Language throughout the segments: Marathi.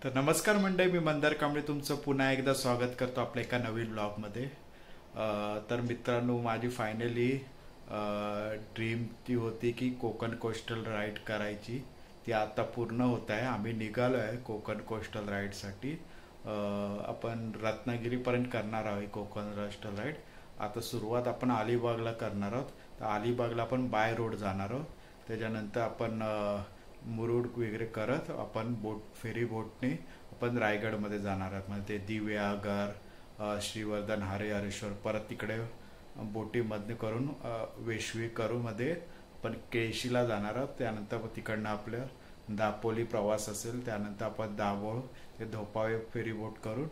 तर नमस्कार मंडळी, मी मंदार कांबळे तुमचं पुन्हा एकदा स्वागत करतो आपल्या एका नवीन ब्लॉगमध्ये. तर मित्रांनो, माझी फायनली ड्रीम ती होती की कोकण कोस्टल राईड करायची. ती आता पूर्ण होत आहे. आम्ही निघालो आहे कोकण कोस्टल राईडसाठी. आपण रत्नागिरीपर्यंत करणार आहोत कोकण कोस्टल राईड. आता सुरुवात आपण अलिबागला करणार आहोत. तर अलिबागला आपण बाय रोड जाणार आहोत. त्याच्यानंतर आपण मुरुड वगैरे करत आपण फेरी बोटने आपण रायगडमध्ये जाणार आहोत. म्हणजे ते दिव्यागर, श्रीवर्धन, हरेश्वर, परत तिकडे बोटीमधने करून वेशवी करूमध्ये आपण केशीला जाणार आहोत. त्यानंतर तिकडनं आपलं दापोली प्रवास असेल. त्यानंतर आपण दाभोळ ते धोपावे फेरी बोट करून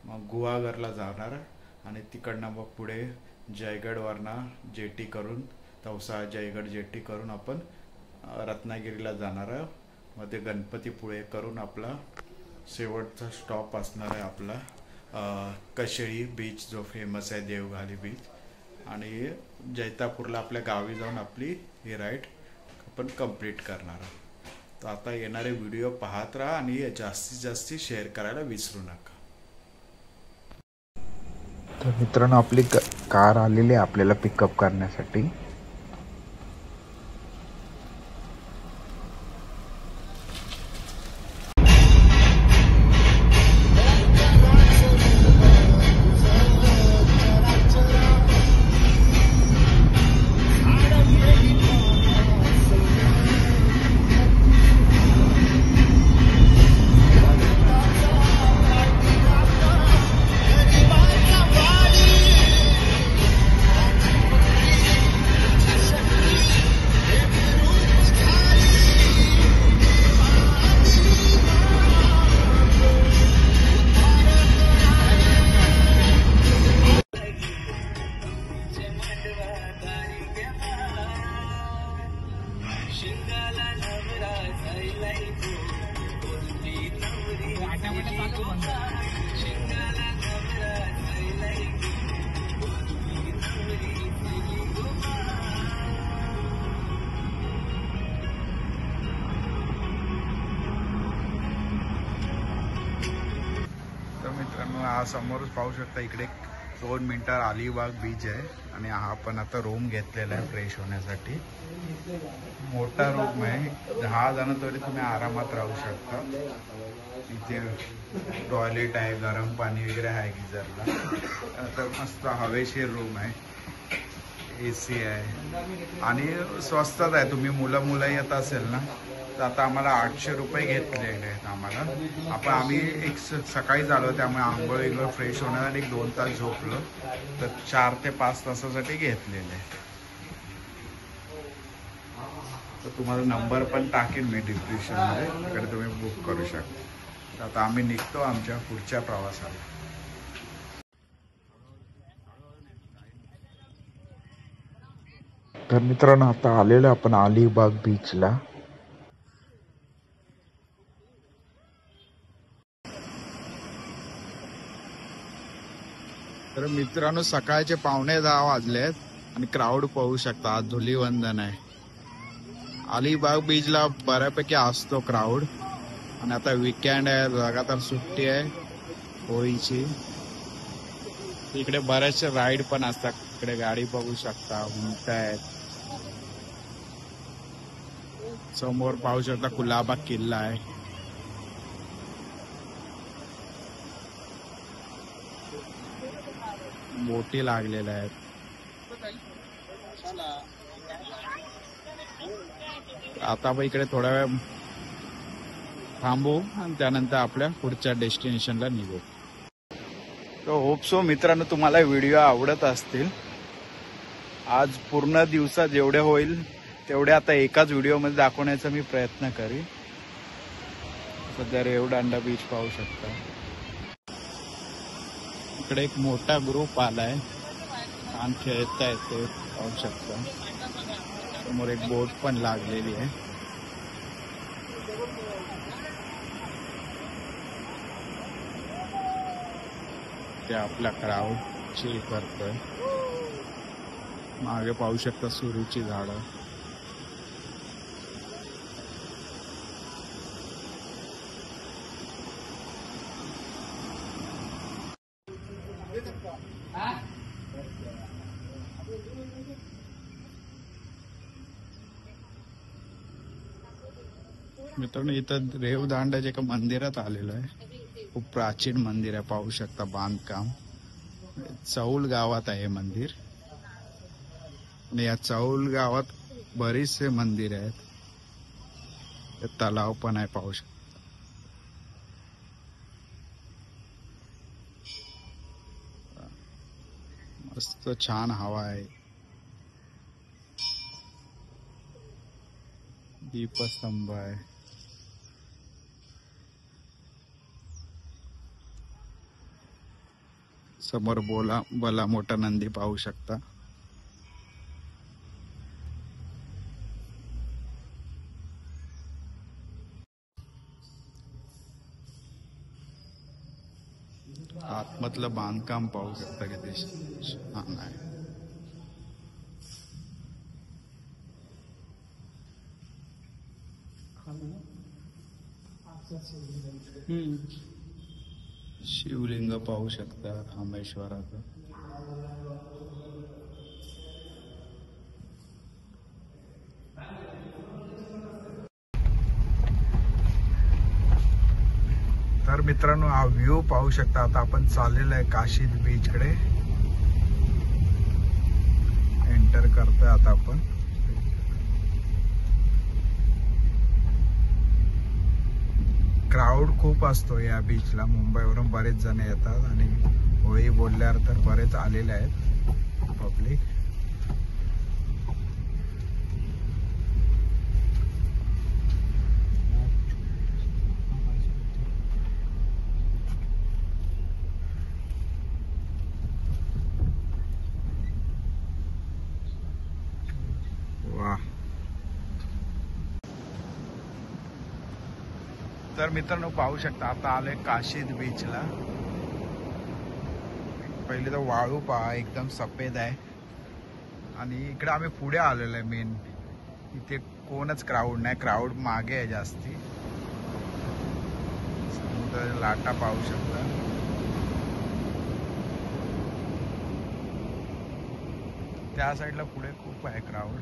मग गुहागरला जाणार आणि तिकडनं मग पुढे जयगडवरनं जेटी करून तवसा जयगड जेटी करून आपण रत्नागिरीला जाणार आहे. मध्ये गणपतीपुळे करून आपला शेवटचा स्टॉप असणार आहे आपला कशेळी बीच, जो फेमस आहे देवघाली बीच. आणि जैतापूरला आपल्या गावी जाऊन आपली ही राईड आपण कंप्लीट करणार आहोत. तर आता येणारे व्हिडिओ पाहत राहा आणि जास्तीत जास्त शेअर करायला विसरू नका. तर मित्रांनो, आपली कार आलेली आहे आपल्याला पिकअप करण्यासाठी. हा समोरच पाहू शकता, इकडे 2 मिनिटात अलिबाग बीच आहे. आणि हा आपण आता रूम घेतलेला आहे फ्रेश होण्यासाठी. मोठा रूम आहे, 10 जण तरी तुम्ही आरामात राहू शकता. इथे टॉयलेट आहे, गरम पाणी वगैरे आहे गिझरला. आता मस्त हवेशीर रूम आहे, AC आहे आणि स्वस्तात आहे. तुम्ही मुलं येत असेल ना, तर आता आम्हाला 800 रुपये घेतलेले आहेत आम्हाला. आम्ही एक सकाळी झालो, त्यामुळे आंघोळ वगैरे फ्रेश होण्यासाठी 2 तास झोपलो, तर 4 ते 5 तासासाठी घेतलेले. तर तुम्हाला नंबर पण टाकेन मी डिस्क्रिप्शनमध्ये, तिकडे तुम्ही बुक करू शकता. आता आम्ही निघतो आमच्या पुढच्या प्रवासाला. तर मित्रांनो, आता आलेलो आपण अलिबाग बीचला. तर मित्रांनो, सकाळचे 9:15 वाजलेत आणि क्राऊड पाहू शकता. आज धुलीवंदन आहे. अलिबाग बीचला बऱ्यापैकी असतो क्राऊड. आणि आता वीकेंड आहे, लगातार सुट्टी आहे होळीची. इकडे बरेचसे राईड पण असतात. इकडे गाडी बघू शकता, उंट आहेत. समोर पाहू शकता कुलाबा किल्ला आहे. बोटी लागलेल्या आहेत. आता आपण इकडे थोडा वेळ थांबू आणि त्यानंतर आपल्या पुढच्या डेस्टिनेशनला निघू. तर होप सो मित्रांनो, तुम्हाला व्हिडिओ आवडत असतील. आज पूर्ण दिवसात जेवढे होईल तेवढे आता एकाच व्हिडिओमध्ये दाखवण्याचा मी प्रयत्न करीन. सध्या रेवदंडा बीच पाहू शकता. इकडे एक मोठा ग्रुप आलाय, छान खेळताय ते पाहू शकता. समोर एक बोट पण लागलेली आहे. ते आपल्या क्राऊड चिल करतोय. मागे पाहू शकता सुरूची झाडं. मित्रांनो इथं रेवदांडाच्या एका मंदिरात आलेलो आहे. खूप प्राचीन मंदिर आहे, पाहू शकता बांधकाम. चौल गावात आहे मंदिर आणि या चौल गावात बरेचसे मंदिर आहेत. तलाव पण आहे, पाहू शकता. मस्त छान हवा आहे. दीपस्तंभ आहे. समोर भला मोठा नंदी पाहू शकता. आतमधलं बांधकाम पाहू शकता किती छान आहे. शिवलिंग पाहू शकता रामेश्वराचं. तर मित्रांनो हा व्ह्यू पाहू शकता. आता आपण चाललेलो आहे काशीद बीच कडे. एंटर करतोय आता आपण. क्राऊड खूप असतो या बीचला. मुंबईवरून बरेच जण येतात आणि होळी बोलल्यावर तर बरेच आलेले आहेत पब्लिक. वा. तर मित्रांनो पाहू शकता आता आलोय काशीद बीचला. पहिले तर वाळू पहा एकदम सफेद आहे आणि इकडे आम्ही पुढे आलेलो आहे. मेन इथे कोणच क्राऊड नाही. क्राऊड मागे आहे जास्ती. समुद्र लाटा पाहू शकता. त्या साईडला पुढे खूप आहे क्राऊड.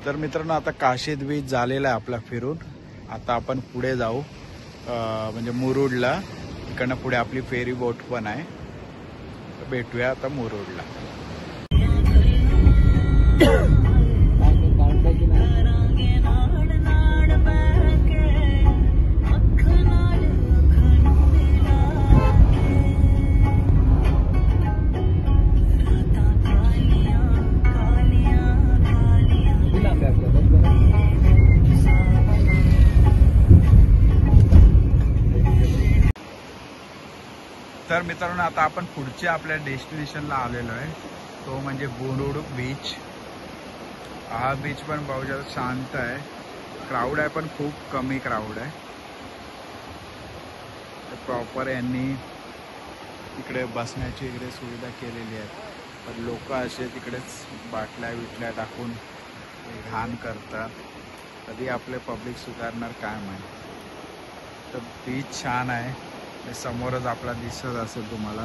तर मित्रांनो आता काशीद बीच झालेला आहे आपला फिरून. आता आपण पुढे जाऊ म्हणजे मुरुडला. इकडनं पुढे आपली फेरी बोट पण आहे. भेटूया आता मुरुडला. तर मित्रांनो आता आपण पुढच्या आपल्या डेस्टिनेशनला आलेलो आहे. तो म्हणजे मुरुड बीच. हा बीच पण बहुत शांत आहे. क्राऊड आहे पण खूप कमी क्राऊड आहे. प्रॉपर यांनी इकडे बसण्याची इकडे सुविधा केलेली आहे. पण लोक असे तिकडेच बाटल्या विटल्या टाकून घाण करतात. कधी आपले पब्लिक सुधारणार काय माहिती. तर बीच छान आहे. समोरच आपला दिसत असेल तुम्हाला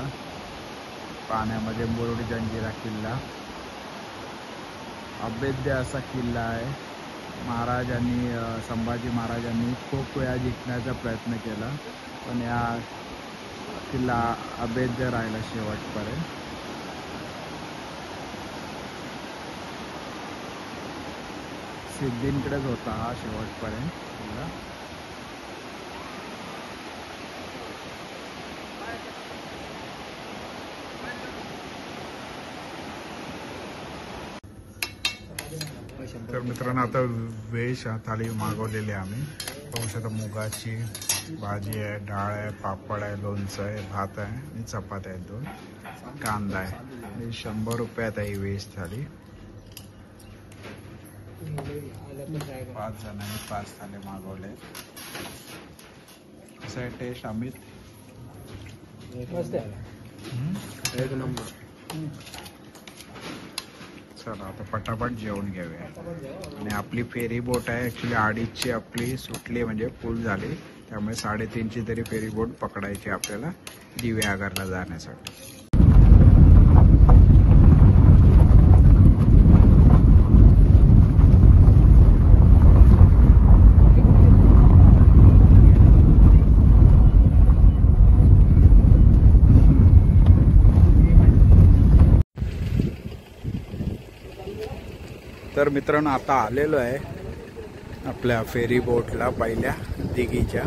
पाण्यामध्ये मुरुड जंजिरा किल्ला. अभेद्य असा किल्ला आहे. महाराजांनी संभाजी महाराजांनी खूप वेळा जिंकण्याचा प्रयत्न केला पण या किल्ला अभेद्य राहिला शेवटपर्यंत. सिद्धींकडेच होता हा शेवटपर्यंत किल्ला. तर मित्रांनो आता व्हेज थाळी मागवलेली आम्ही. पाहू शकता मुगाची भाजी आहे, डाळ आहे, पापड आहे, लोणचं आहे, भात आहे आणि चपात्या आहेत 2, कांदा आहे. आणि 100 रुपयात आहे ही व्हेज थाळी. 5 जणांनी 5 थाळे मागवले. कसं आहे टेस्ट अमित? एक नंबर. चला आता पटापट जेवण घेऊया. आणि आपली फेरी बोट आहे ॲक्च्युली 2:30ची आपली सुटली म्हणजे फुल झाली. त्यामुळे 3:30ची तरी फेरी बोट पकडायची आपल्याला दिवेआगरला जाण्यासाठी. तर मित्रांनो आता आलेलो आहे आपल्या फेरी बोटला पहिल्या दिघीच्या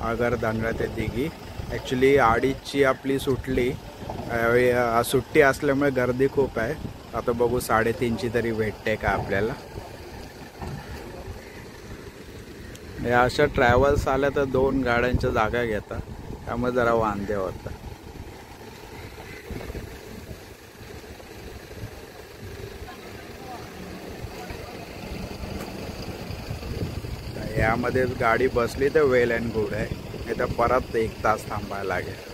आगरदांगा ते दिघी. ॲक्च्युली 2:30ची आपली सुटली, सुट्टी असल्यामुळे गर्दी खूप आहे. आता बघू 3:30ची तरी भेटते का आपल्याला. या अशा ट्रॅव्हल्स आल्या तर 2 गाड्यांच्या जागा घेतात, त्यामुळे जरा वांदे होता. यामध्ये गाडी बसली तर वेल अँड गुड आहे, नाही तर परत 1 तास थांबायला लागेल.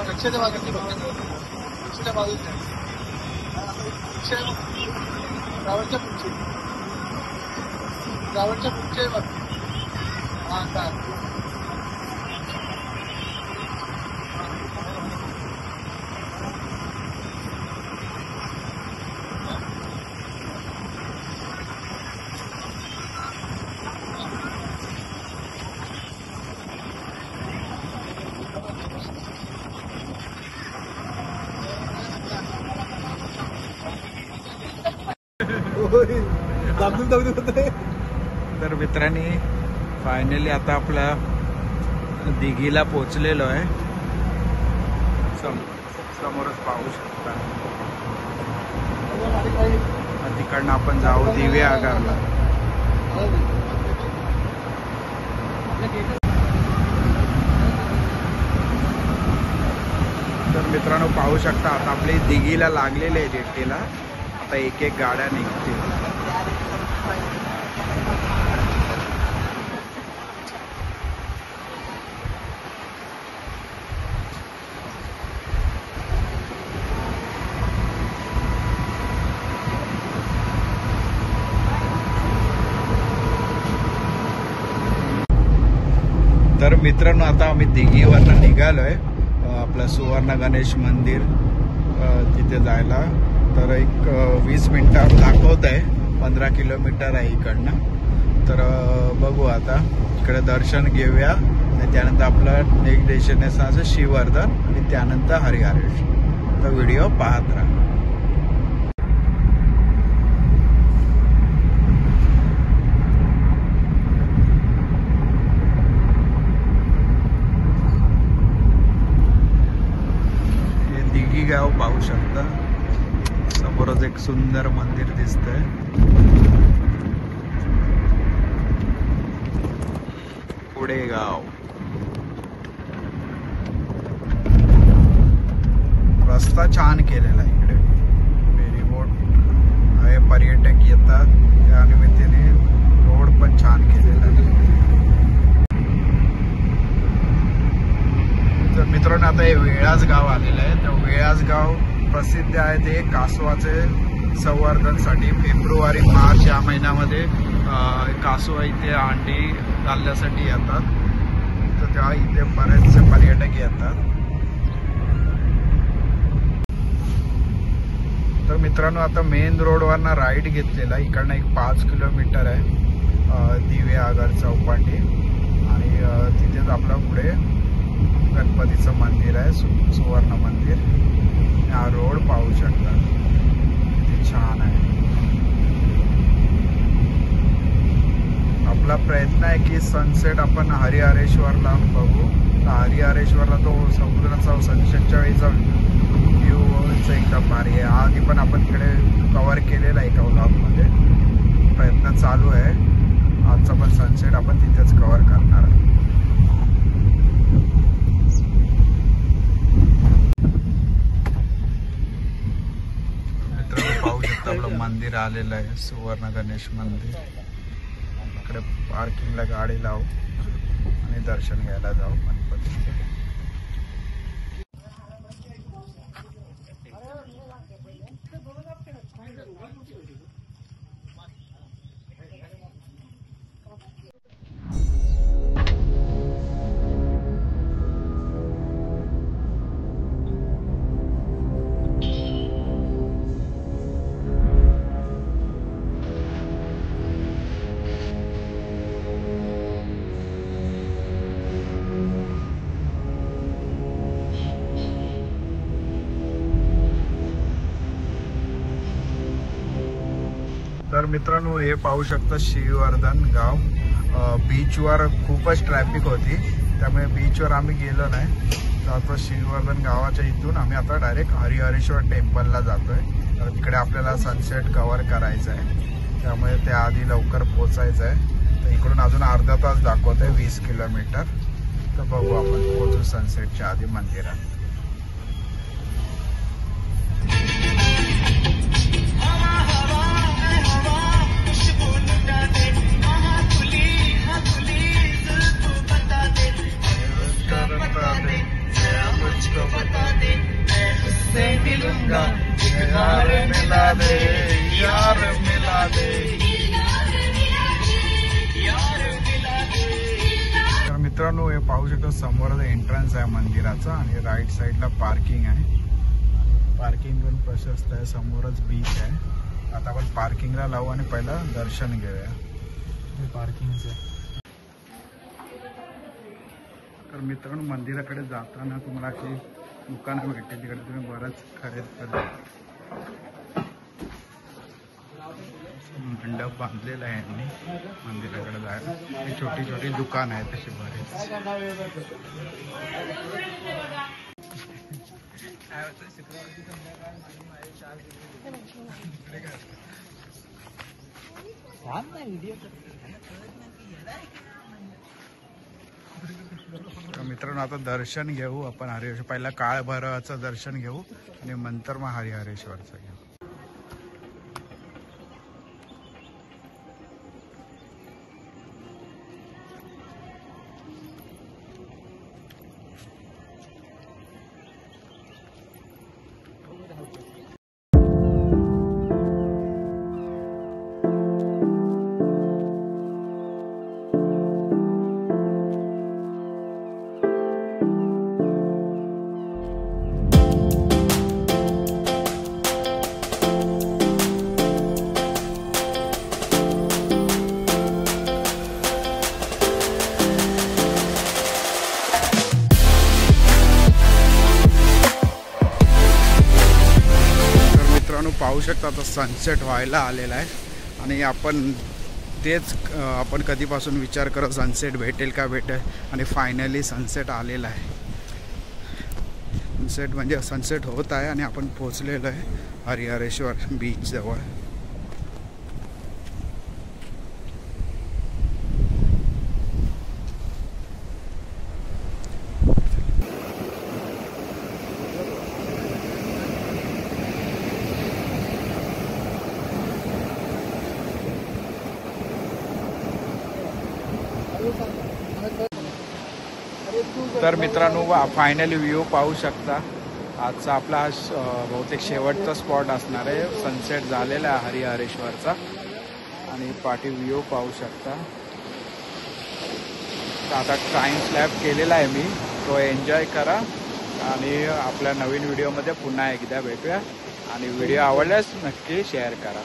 रिक्षाच्या मागे रिक्षाच्या बाजूला ड्रायव्हरच्या पुढचे बघ. हा काय तर मित्रांनी फायनली आता आपल्या दिघीला पोचलेलो आहे. समोरच पाहू शकता. तिकडनं आपण जाऊ दिवे आगारला. तर मित्रांनो पाहू शकता आता आपली दिघीला लागलेले आहे जेट्टीला. आता 1-1 गाड्या निघतील. तर मित्रांनो आता आम्ही दिघीवरनं निघालोय आपलं सुवर्ण गणेश मंदिर तिथे जायला. तर एक 20 मिनिटात दाखवत आहे. 15 किलोमीटर आहे इकडनं. तर बघू आता इकडे दर्शन घेऊया आणि त्यानंतर आपलं नेक्स्ट डेस्टिनेशन असं श्रीवर्धन आणि त्यानंतर हरिहरेश्वर. तर व्हिडिओ पाहत राहा. दिघी गाव पाहू शकता. समोरच एक सुंदर मंदिर दिसतंय. पुढे गाव. रस्ता छान केलेला आहे इकडे. फेरीबोट आहे, पर्यटक येतात, त्या निमित्ताने रोड पण छान केलेला आहे. तर मित्रांनो आता हे वेळाच गाव आलेलं आहे. तर वेळाच गाव प्रसिद्ध आहे ते कासवाचे संवर्धनसाठी. फेब्रुवारी-मार्च या महिन्यामध्ये कासवा इथे अंडी घालण्यासाठी येतात. तर तेव्हा इथे बरेचसे पर्यटक येतात. तर मित्रांनो आता मेन रोडवरनं राईड घेतलेला. इकडनं एक 5 किलोमीटर आहे दिवे आगार चौपाटी आणि तिथेच आपला पुढे गणपतीचं मंदिर आहे, सुवर्ण मंदिर. हा रोड पाहू शकता किती छान आहे. आपला प्रयत्न आहे की सनसेट आपण हरिहरेश्वरला बघू. हरिहरेश्वरला तो समुद्राचा सनसेटच्या वेळीचा व्ह्यू सनसेटचं एकदम भारी आहे. आधी पण आपण तिकडे कव्हर केलेला आहे एका व्लॉगमध्ये. प्रयत्न चालू आहे. आजचा पण सनसेट आपण तिथेच कव्हर करणार आहे. मित्रांनो पाहू शकता आपलं मंदिर आलेलं आहे, सुवर्ण गणेश मंदिर. इकडे पार्किंगला गाडी लावू आणि दर्शन घ्यायला जाऊ गणपतीचे. तर मित्रांनो हे पाहू शकता श्रीवर्धन गाव. बीचवर खूपच ट्रॅफिक होती त्यामुळे बीचवर आम्ही गेलो नाही. तर आता श्रीवर्धन गावाच्या इथून आम्ही आता डायरेक्ट हरिहरेश्वर टेम्पलला जातोय. तर तिकडे आपल्याला सनसेट कव्हर करायचं आहे त्यामुळे त्या आधी लवकर पोचायचं आहे. तर इकडून अजून अर्धा तास दाखवत आहे 20 किलोमीटर. तर बघू आपण पोचू सनसेटच्या आधी मंदिरात. तर मित्रांनो हे पाहू शकता समोर एंट्रन्स आहे मंदिराचा आणि राईट साईडला पार्किंग आहे. पार्किंग पण प्रशस्त आहे. समोरच बीच आहे. आता आपण पार्किंगला लावू आणि पहिला दर्शन घेऊया. पार्किंगचं तर मित्रांनो मंदिराकडे जाताना तुम्हाला अशी दुकानं भेटते. तिकडे तुम्ही बरंच खरेदी करता. मंडप बांधलेला आहे यांनी मंदिराकडे जायला. ही छोटी छोटी दुकान आहेत तशी बरेच. तर मित्रांनो आता दर्शन घेऊ आपण हरिहरेश्वर. पहिला काळभैरवाचं दर्शन घेऊ आणि नंतर मग हरिहरेश्वरचं घेऊ. पाहू शकता आता सनसेट व्हायला आलेला आहे आणि आपण कधीपासून विचार करत सनसेट भेटेल का भेटेल आणि फायनली सनसेट आलेला आहे. सनसेट म्हणजे सनसेट होत आहे आणि आपण पोहोचलेलो आहे हरिहरेश्वर बीच जवळ. तर मित्रांनो फायनली व्ह्यू पाहू शकता. आजचा आपला बहुतेक शेवटचा स्पॉट असणार आहे. सनसेट झालेला आहे हरिहरेश्वरचा आणि पाठी व्ह्यू पाहू शकता. आता टाइम स्लॅप केलेला आहे मी, तो एन्जॉय करा आणि आपल्या नवीन व्हिडिओमध्ये पुन्हा एकदा भेटूया. आणि व्हिडिओ आवडल्यास नक्की शेअर करा.